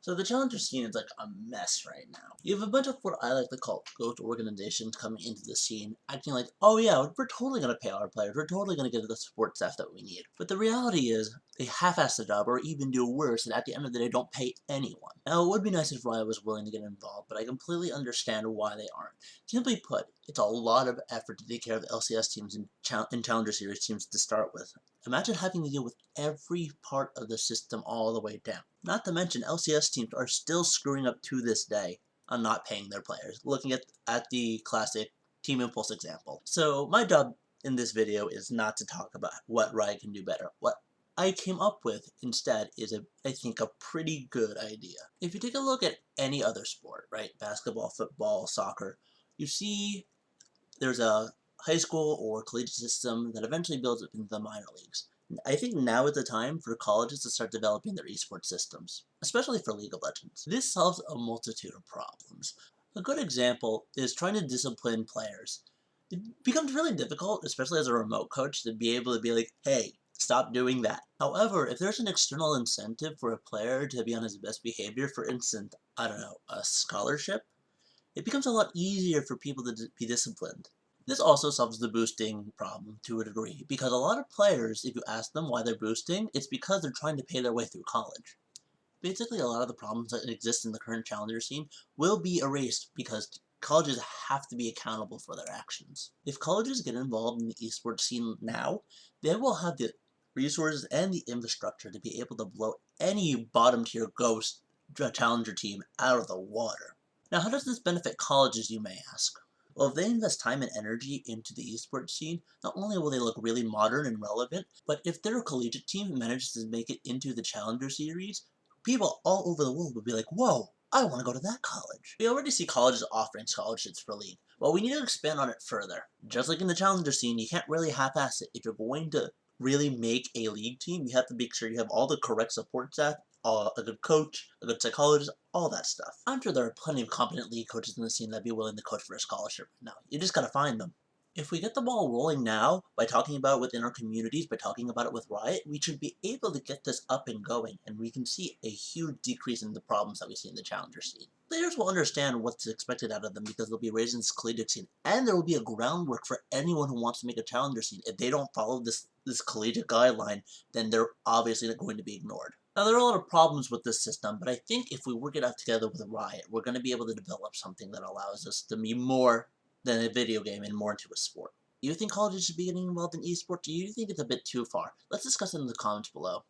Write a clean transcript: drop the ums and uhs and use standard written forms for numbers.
So the challenger scene is like a mess right now. You have a bunch of what I like to call ghost organizations coming into the scene, acting like, oh yeah, we're totally going to pay our players, we're totally going to get the support staff that we need. But the reality is, they half-ass the job or even do worse, and at the end of the day don't pay anyone. Now it would be nice if Riot was willing to get involved, but I completely understand why they aren't. Simply put, it's a lot of effort to take care of the LCS teams and Challenger Series teams to start with. Imagine having to deal with every part of the system all the way down. Not to mention, LCS teams are still screwing up to this day on not paying their players, looking at the classic Team Impulse example. So my job in this video is not to talk about what Riot can do better. What I came up with instead is, I think, a pretty good idea. If you take a look at any other sport, right, basketball, football, soccer, you see there's a high school or collegiate system that eventually builds up into the minor leagues. I think now is the time for colleges to start developing their esports systems, especially for League of Legends. This solves a multitude of problems. A good example is trying to discipline players. It becomes really difficult, especially as a remote coach, to be able to be like, hey, stop doing that. However, if there's an external incentive for a player to be on his best behavior, for instance, I don't know, a scholarship, it becomes a lot easier for people to be disciplined. This also solves the boosting problem to a degree, because a lot of players, if you ask them why they're boosting, it's because they're trying to pay their way through college. Basically, a lot of the problems that exist in the current challenger scene will be erased because colleges have to be accountable for their actions. If colleges get involved in the esports scene now, they will have the resources and the infrastructure to be able to blow any bottom tier ghost challenger team out of the water. Now, how does this benefit colleges, you may ask? Well, if they invest time and energy into the esports scene, not only will they look really modern and relevant, but if their collegiate team manages to make it into the Challenger Series, people all over the world will be like, whoa, I want to go to that college. We already see colleges offering scholarships for League, but we need to expand on it further. Just like in the Challenger scene, you can't really half-ass it. If you're going to really make a League team, you have to make sure you have all the correct support staff, a good coach, a good psychologist, all that stuff. I'm sure there are plenty of competent league coaches in the scene that'd be willing to coach for a scholarship right now. You just gotta find them. If we get the ball rolling now, by talking about it within our communities, by talking about it with Riot, we should be able to get this up and going, and we can see a huge decrease in the problems that we see in the challenger scene. Players will understand what's expected out of them because they'll be raised in this collegiate scene, and there will be a groundwork for anyone who wants to make a challenger scene. If they don't follow this collegiate guideline, then they're obviously going to be ignored. Now, there are a lot of problems with this system, but I think if we work it out together with Riot, we're going to be able to develop something that allows us to be more than a video game and more into a sport. Do you think colleges should be getting involved in esports, or do you think it's a bit too far? Let's discuss it in the comments below.